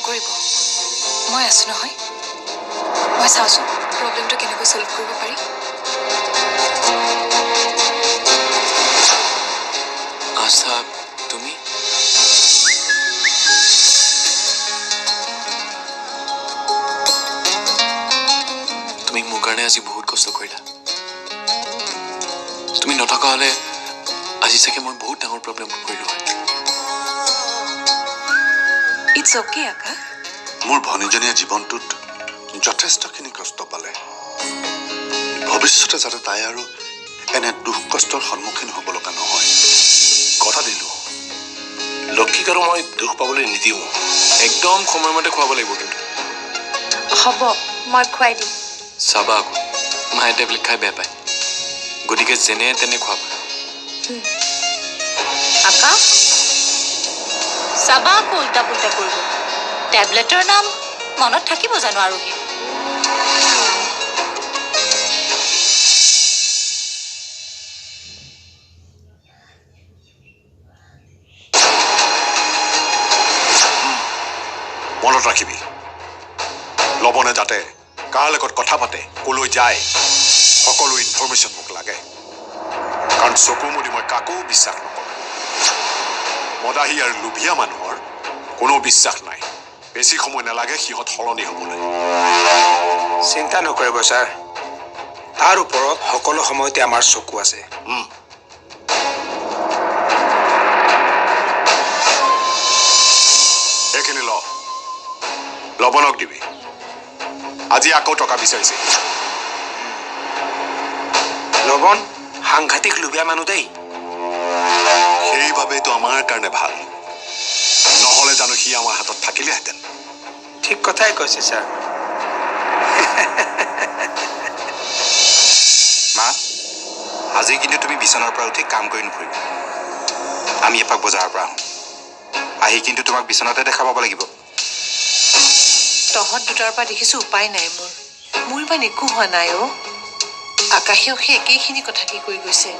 নকৰিব মই আছো নহয় মই চাওঁচোন প্ৰব্লেমটো কেনেকৈ সলভ কৰিব পাৰি আস্থা তুমি তুমি মোৰ কাৰণে আজি বহুত কষ্ট কৰিলা তুমি নথকা হলে আজি চাগে মই বহুত ডাঙৰ প্ৰব্লেমত পৰিলো হয় ইটস ওকে আকাশ মোৰ ভনীজনীয়ে জীৱনটোত যথেষ্টখিনি কষ্ট পালে ভৱিষ্যতে যাতে তাই আৰু এনে দুখ কষ্টৰ সন্মুখীন হ'ব লগা নহয় কথা দিলো লক্ষীক আৰু মই দুখ পাবলৈ নিদিওঁ একদম সময়মতে খুৱাব লাগিব কিন্তু হ'ব মই খুৱাই দিম চাবা আকৌ মায়ে টেবলেট খাই বেয়া পায় গতিকে যেনে তেনে খুৱাবা আকাশ চাবা আকৌ উল্টা পুল্টা কৰিব টেবলেটৰ নাম মনত থাকিব জানো আৰোহী মনত ৰাখিবি লবণে যাতে কাৰ লগত কথা পাতে কলৈ যায় সকলো ইনফৰমেশ্যন মোক লাগে কাৰণ চকু মুদি মই কাকো বিশ্বাস নকৰোঁ মদাহী আৰু লোভীয়া মানুহৰ কোনো বিশ্বাস নাই বেছি সময় নালাগে সিহঁত সলনি হ'বলৈ চিন্তা নকৰিব ছাৰ তাৰ ওপৰত সকলো সময়তে আমাৰ চকু আছে এইখিনি লবণক দিবি আজি আকৌ টকা বিচাৰিছে লবণ সাংঘাতিক লোভীয়া মানুহ দেই সেইবাবেতো আমাৰ কাৰণে ভাল নহ'লে জানো সি আমাৰ হাতত থাকিলেহেঁতেন ঠিক কথাই কৈছে ছাৰ মা আজি কিন্তু তুমি বিচনাৰ পৰা উঠি কাম কৰি নুফুৰিবা আমি এপাক বজাৰৰ পৰা আহোঁ আহি কিন্তু তোমাক বিচনাতে দেখা পাব লাগিব তহঁত দুটাৰ পৰা দেখিছো উপায় নাই মোৰ ইমান একো হোৱা নাই অ' আকাশেও সেই একেইখিনি কথা কি কৈ গৈছে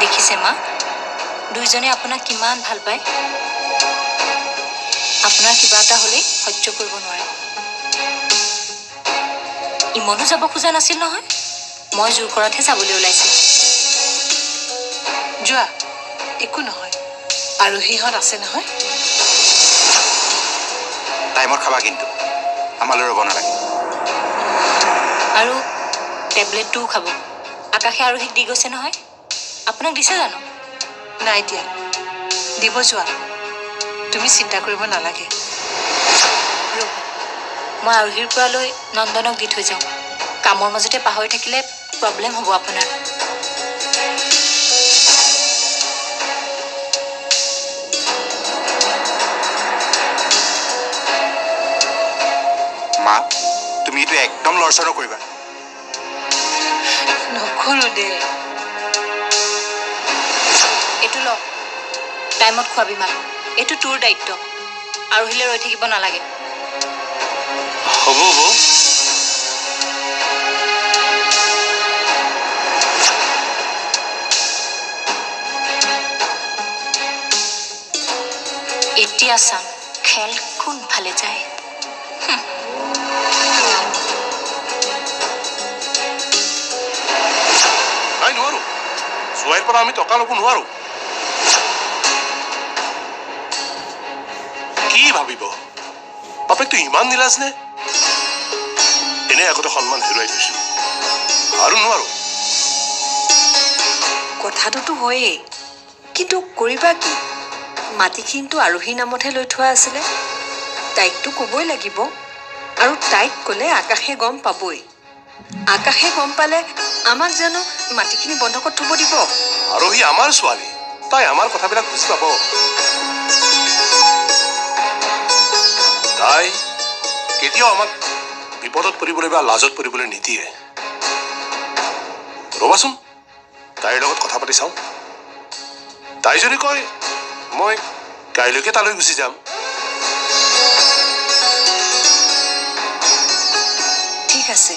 দেখিছে মা দুইজনে আপোনাক কিমান ভাল পায় আপোনাৰ কিবা এটা হ'লেই সহ্য কৰিব নোৱাৰে ইমনো যাব খোজা নাছিল নহয় মই জোৰ কৰাতহে যাবলৈ ওলাইছিল যোৱা একো নহয় আৰু সিহঁত আছে নহয় টাইমত খাবা কিন্তু আমালৈ ৰ'ব নালাগে আৰু টেবলেটটোও খাব আকাশে আৰোহীক দি গৈছে নহয় আপোনাক দিছে জানো নাই দিয়া দিব যোৱা তুমি চিন্তা কৰিব নালাগে ৰ'ব মই আৰোহীৰ পৰা লৈ নন্দনক দি থৈ যাওঁ কামৰ মাজতে পাহৰি থাকিলে প্ৰব্লেম হ'ব আপোনাৰ মা তুমি এইটো একদম লৰচৰ নকৰিবা নকৰো দে এইটো ল টাইমত খোৱাবি মাক এইটো তোৰ দায়িত্ব আৰোহীলৈ ৰৈ থাকিব নালাগে হ'ব এতিয়া চাম খেল কোনফালে যায় নাই নোৱাৰো জোৱাইৰ পৰা আমি টকা ল'ব নোৱাৰো কি ভাবিব বাপেকটো ইমান নিলাজ নে এনে আগতে সন্মান হেৰুৱাই থৈছো আৰু নোৱাৰো কথাটোতো হয়েই কিন্তু কৰিবা কি মাটিখিনিতো আৰোহী নামতহে লৈ থোৱা আছিলে তাইকতো ক'বই লাগিব আৰু তাইক ক'লে আকাশে গম পাবই আকাশে গম পালে আমাক জানো মাটিখিনি বন্ধকত থ'ব দিব আৰোহী আমাৰ ছোৱালী তাই আমাৰ কথাবিলাক বুজি পাব তাই কেতিয়াও আমাক বিপদত পৰিবলৈ বা লাজত পৰিবলৈ নিদিয়ে ৰ'বাচোন তাইৰ লগত কথা পাতি চাওঁ তাই যদি কয় মই কাইলৈকে তালৈ গুচি যাম ঠিক আছে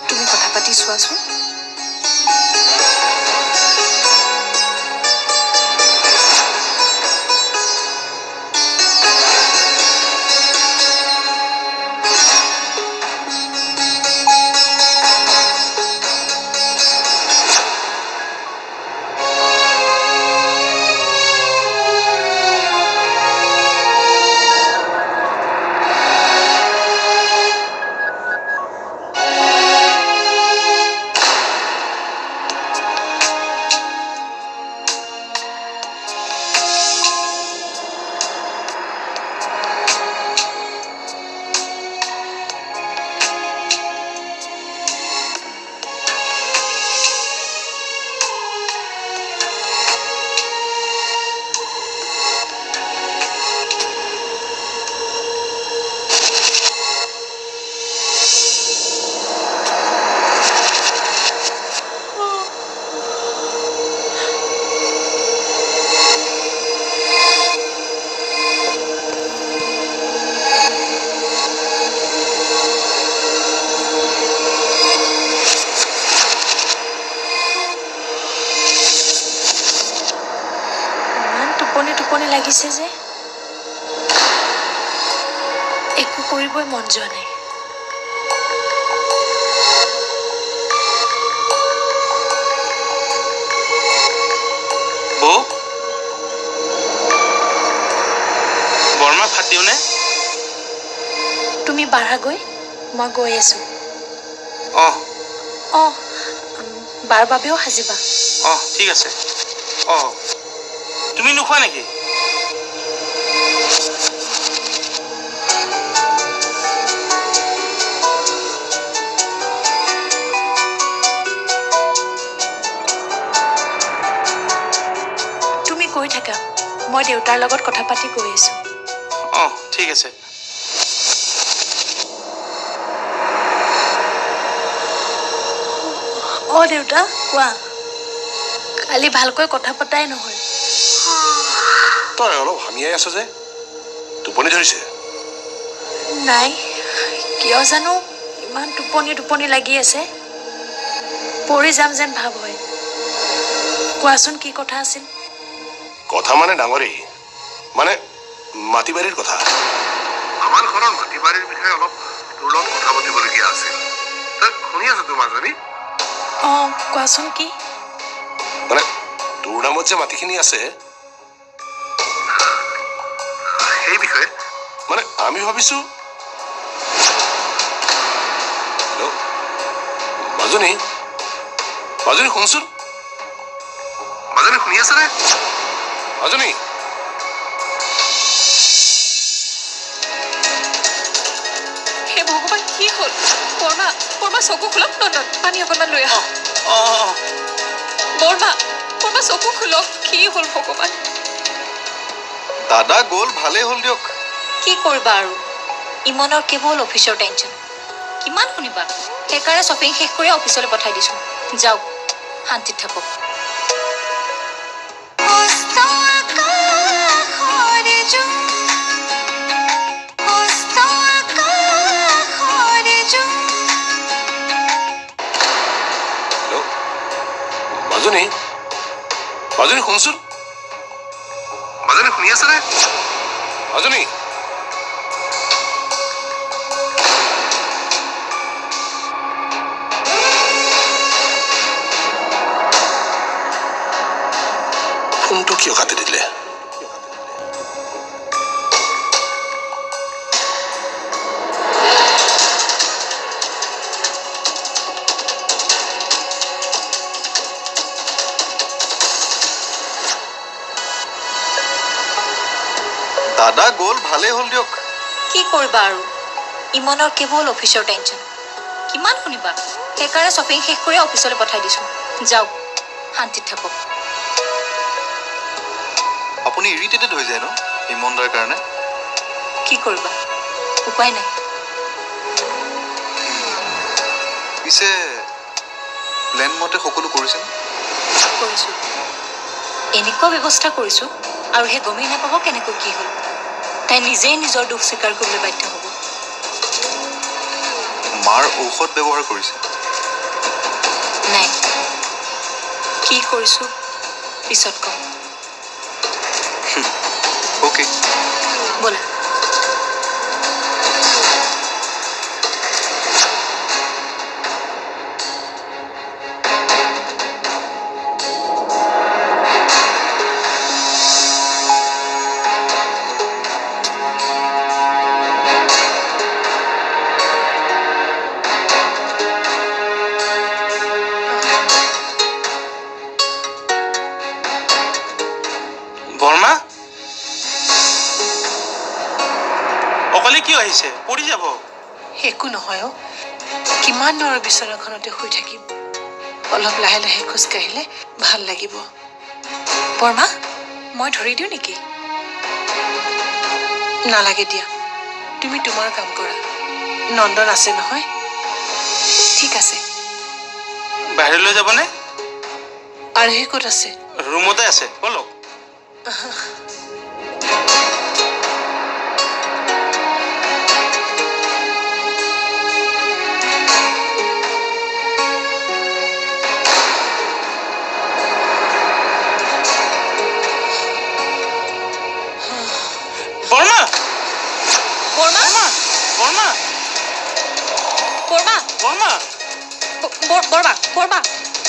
তুমি কথা পাতি চোৱাচোন লাগিছে যে একো কৰিবই মন যোৱা নাই। বৌ বৰমা ফাটিওনে? তুমি বাঢ়াগৈ, মই গৈ আছো। অঁ অঁ বাৰ বাবেও সাজিবা। অঁ ঠিক আছে। অঁ তুমি নোখোৱা নেকি? তুমি কৈ থাকা, মই দেউতাৰ লগত কথা পাতি গৈ আছো। অঁ ঠিক আছে। অঁ দেউতা কোৱা, কালি ভালকৈ কথা পতাই নহ'ল। তই অলপ হামিয়াই আছ যে, টোপনি ধৰিছে? নাই, কিয় জানো ইমান টোপনি টোপনি লাগি আছে, পৰি যাম যেন ভাৱ হয়। কোৱাচোন কি কথা আছিল? কথা মানে ডাঙৰেই, মানে মাটি বাৰীৰ কথা। আমাৰ ঘৰৰ মাটি বাৰীৰ বিষয়ে অলপ তোৰ লগত কথা পাতিবলগীয়া আছিল। তই শুনি আছ তো মাজনী? অঁ কোৱাচোন কি? মানে তোৰ নামত যে মাটিখিনি আছে সেই বিষয়ে মানে আমি ভাবিছো। হেল্ল' মাজনী, মাজনী শুনচোন, মাজনী শুনি আছে নে? মাজনী হে ভগৱান, কি হ'ল? বৰমা, বৰমা চকু খোলক। নন্দন, পানী অকণমান লৈ আহ। অঁ বৰমা, বৰমা চকু খোলক। কি হ'ল ভগৱান? দাদা গ'ল, ভালেই হ'ল দিয়ক। কি কৰিবা আৰু, ইমনৰ কেৱল অফিচৰ টেনশ্যন, কিমান শুনিবা। সেইকাৰণে শ্বপিং শেষ কৰি অফিচলৈ পঠাই দিছোঁ। যাওক, শান্তিত থাকক। হেল্ল' মাজনী, মাজনী শুনচোন, মাজনী শুনি আছে নে? মাজনী ফোনটো কিয় কাটি দিলে? দাদা গ'ল, ভালেই হ'ল দিয়ক। কি কৰিবা আৰু, ইমনৰ কেৱল অফিচৰ টেনশ্যন, কিমান শুনিবা। সেইকাৰণে শ্বপিং শেষ কৰি অফিচলৈ পঠাই দিছোঁ। যাওক, শান্তিত থাকক। আপুনি ইৰিটেটেড হৈ যায় ন ইমনদাৰ কাৰণে? কি কৰিবা, উপায় নাই। পিছে প্লেন মতে সকলো কৰিছে? কৰিছোঁ, এনেকুৱা ব্যৱস্থা কৰিছোঁ আৰু সেই গমেই নাপাব কেনেকৈ কি হ'ল। তাই নিজেই নিজৰ দুখ স্বীকাৰ কৰিবলৈ বাধ্য হ'ব। মাৰ ঔষধ ব্যৱহাৰ কৰিছে? নাই, কি কৰিছোঁ পিছত ক'ম। অ'কে। ব'লা। বৰমা অকলে কিয় আহিছে? পৰি যাব। একো নহয় অ', কিমান আৰু বিচনাখনতে শুই থাকিম। অলপ লাহে লাহে খোজকাঢ়িলে ভাল লাগিব। বৰমা, মই ধৰি দিওঁ নেকি? নালাগে দিয়া, তুমি তোমাৰ কাম কৰা। নন্দন আছে নহয়? ঠিক আছে। বাহিৰলৈ যাবনে? আৰু সি ক'ত আছে? ৰুমতে আছে, বলক। বৰ্মা বৰমা বৰ্মা বৰমা বৰমা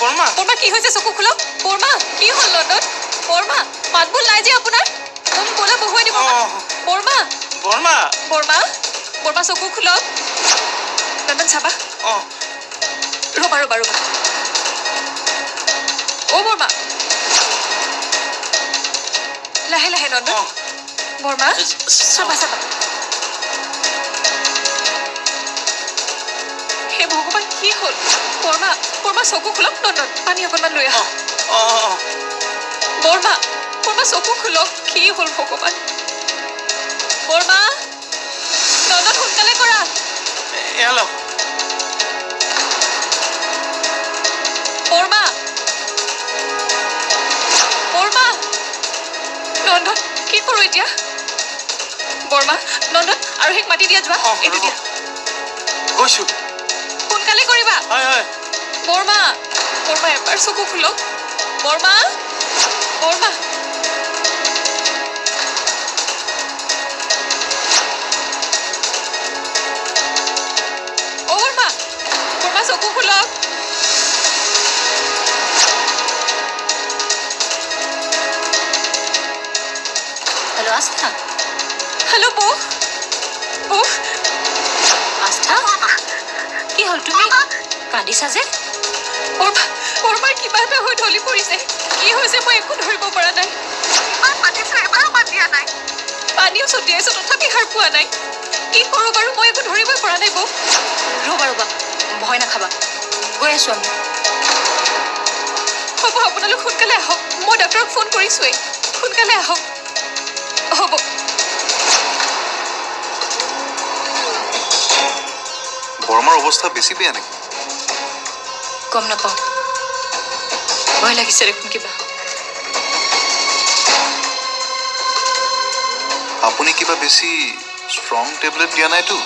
বৰ্মা বৰমা কি হৈছে চকু খোলক বৰমা কি হ'ল লণ্ডন বৰমা মাত বোল নাই যে আপোনাৰ মোক বলে বহুৱাই দিব বৰমা বৰ্মা বৰমা বৰমা চকু খোলক লণ্ডন চাবা অঁ ৰ'বা ৰ'বা ৰ'বা অ' বৰমা লাহে লাহে লণ্ডন অঁ বৰমা চাবা চাবা হে ভগৱান কি হ'ল বৰমা বৰমা চকু খোলক লণ্ডন পানী অকণমান লৈ আহা অঁ বৰমা বৰমা চকু খোলক কি হ'ল ভগৱান বৰমা লণ্ডন সোনকালে কৰা এয়া লওক বৰমা বৰমা লণ্ডন কি কৰোঁ এতিয়া বৰমা লণ্ডন আৰু সেই মাতি দিয়া যোৱা এইটো দিয়া গৈছোঁ সোনকালে কৰিবা হয় হয় বৰমা বৰমা এবাৰ চকু খোলক বৰমা বৰমা অ' বৰমা বৰমা চকু খোলক হেল্ল' আস্থা হেল্ল' বৌ বৌ আস্থা কি হ'ল তুমি কান্দিছা যে বৰমা বৰমাৰ কিবা এটা হৈ ঢলি পৰিছে কি হৈছে মই একো ধৰিব পৰা নাই ইমান মাতিছো এবাৰো মাত দিয়া নাই পানীও ছটিয়াইছো তথাপি সাৰ পোৱা নাই কি কৰোঁ বাৰু মই একো ধৰিবই পৰা নাই বৌ ৰ'বা ৰ'বা ভয় নাখাবা গৈ আছোঁ আমি হ'ব আপোনালোক সোনকালে আহক মই ডক্টৰক ফোন কৰিছোৱেই সোনকালে আহক হ'ব বৰ্মাৰ অৱস্থা বেছি বেয়া নেকি গম নাপাওঁ ভয় লাগিছে দেখোন কিবা আপুনি কিবা বেছি ষ্ট্ৰং টেবলেট দিয়া নাইতো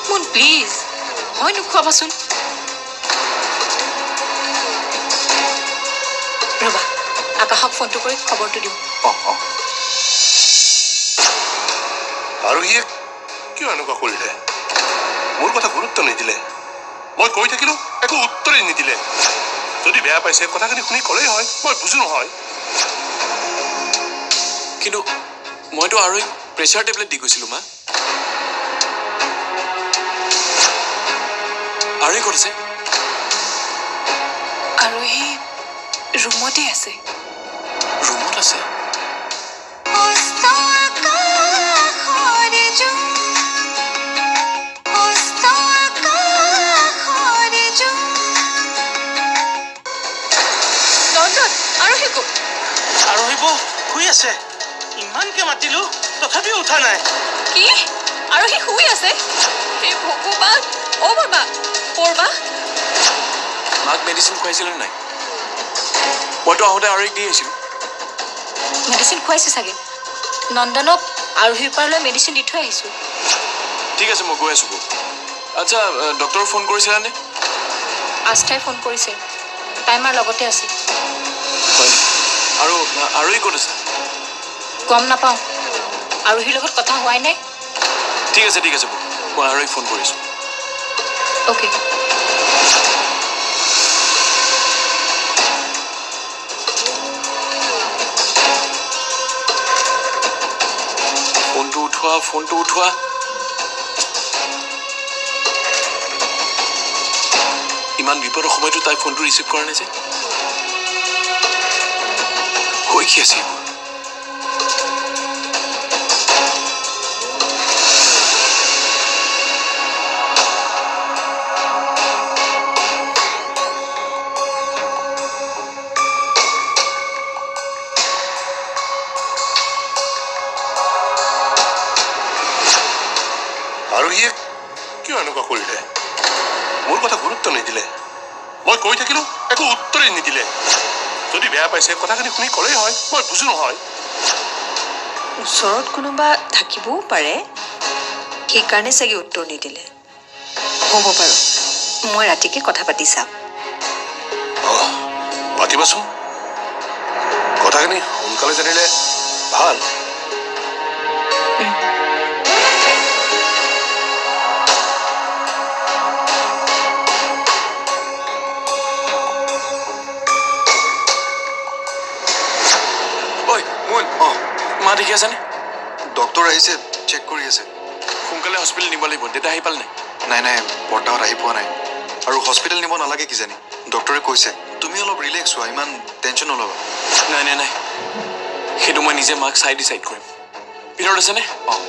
মুন প্লিজ ভয় নোখোৱাবাচোন ৰ'বা আকাশক ফোনটো কৰি খবৰটো দিওঁ অঁ অঁ আৰু সি কিয় এনেকুৱা কৰিলে মোৰ কথা গুৰুত্ব নিদিলে মই কৈ থাকিলো একো উত্তৰেই নিদিলে যদি বেয়া পাইছে কথাখিনি শুনি ক'লেই হয় মই বুজো নহয় কিন্তু মইতো আৰু প্ৰেছাৰ টেবলেট দি গৈছিলোঁ মা আৰু ক'ত আছে আৰু সেই ৰুমতে আছে ৰুমত আছে লণ্ডন আৰু সেই ক'ত আৰু আহিব শুই আছে ইমানকে মাতিলো তথাপিও উঠা নাই কি আৰু সি শুই আছে হে ভগৱান অ' বৰমা বৰমা মাক মেডিচিন খুৱাইছিলে নাই মইতো আহোঁতে আৰু দি আহিছিলোঁ মেডিচিন খুৱাইছে চাগে নন্দনক আৰোহীৰ পাৰলৈ মেডিচিন দি থৈ আহিছোঁ ঠিক আছে মই গৈ আছোঁ বৌ আচ্ছা ডক্টৰক ফোন কৰিছিলানে আস্থাই ফোন কৰিছে তাই মাৰ লগতে আছে হয় নেকি আৰু ক'ত আছে গম নাপাওঁ আৰোহীৰ লগত কথা হোৱাই নাই ঠিক আছে বৌ মই আৰু ফোন কৰিছোঁ অ'কে ফোনটো উঠোৱা ইমান বিপদৰ সময়তো তাই ফোনটো ৰিচিভ কৰা নাই যে হৈ কি আছে এইবোৰ আৰু সি কিয় এনেকুৱা কৰিলে মোৰ কথা গুৰুত্ব নিদিলে মই কৈ থাকিলো একো উত্তৰেই নিদিলে যদি বেয়া পাইছে কথাখিনি শুনি ক'লেই হয় মই বুজো নহয় ওচৰত কোনোবা থাকিবও পাৰে সেইকাৰণে চাগে উত্তৰ নিদিলে হ'ব বাৰু মই ৰাতিকে কথা পাতি চাম পাতিবাচোন কথাখিনি সোনকালে জানিলে ভাল মা দেখি আছেনে? ডক্টৰ আহিছে, চেক কৰি আছে। সোনকালে হস্পিটেল নিব লাগিব। দেউতা আহি পালে নাই? নাই বৰ্তাহঁত আহি পোৱা নাই আৰু হস্পিটেল নিব নালাগে কিজানি। ডক্টৰে কৈছে তুমি অলপ ৰিলেক্স হোৱা, ইমান টেনশ্যন নল'বা। নাই সেইটো মই নিজে মাক চাই ডিচাইড কৰিম। ভিতৰত আছেনে? অঁ।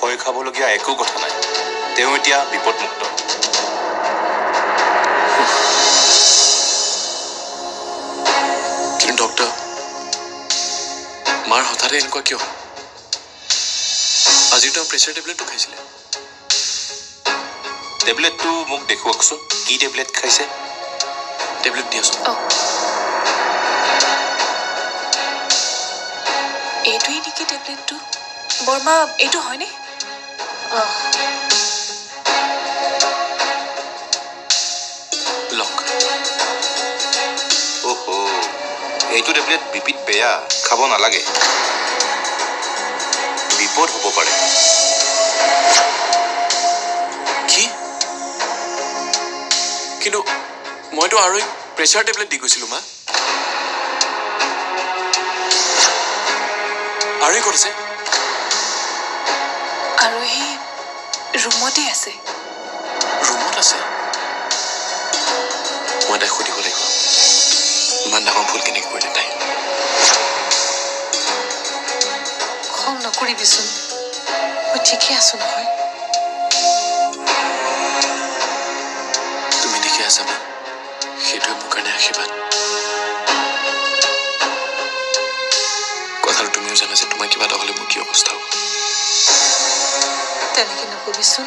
ভয় খাবলগীয়া একো কথা নাই, তেওঁ এতিয়া বিপদমুক্ত। কিন্তু ডক্টৰ, মাৰ হঠাতে এনেকুৱা কিয়? আজি তেওঁ প্ৰেছাৰ টেবলেটটো খাইছিলে। টেবলেটটো মোক দেখুৱাওকচোন, কি টেবলেট খাইছে? টেবলেট দিয়াচোন। এইটোৱেই নেকি টেবলেটটো? বৰমা, এইটো হয়নে? লওক। অ'হ, এইটো টেবলেট বিপিত বেয়া, খাব নালাগে, বিপদ হ'ব পাৰে। কি? কিন্তু মইতো আৰু প্ৰেছাৰ টেবলেট দি গৈছিলোঁ মা। আৰু ক'ত আছে? আৰু সেই ৰুমতে আছে। ৰুমত আছে? মই তাইক সুধিব লাগিব, ইমান ডাঙৰ ভুল কেনেকৈ কৰিলে তাই। খং নকৰিবিচোন, মই ঠিকে আছো নহয়। তুমি ঠিকে আছা মা, সেইটোৱে মোৰ কাৰণে আশীৰ্বাদ। কথাটো তুমিও জানা যে তোমাৰ কিবা এটা হ'লে মোৰ কি অৱস্থা হ'ব। তেনেকে নকবিচোন।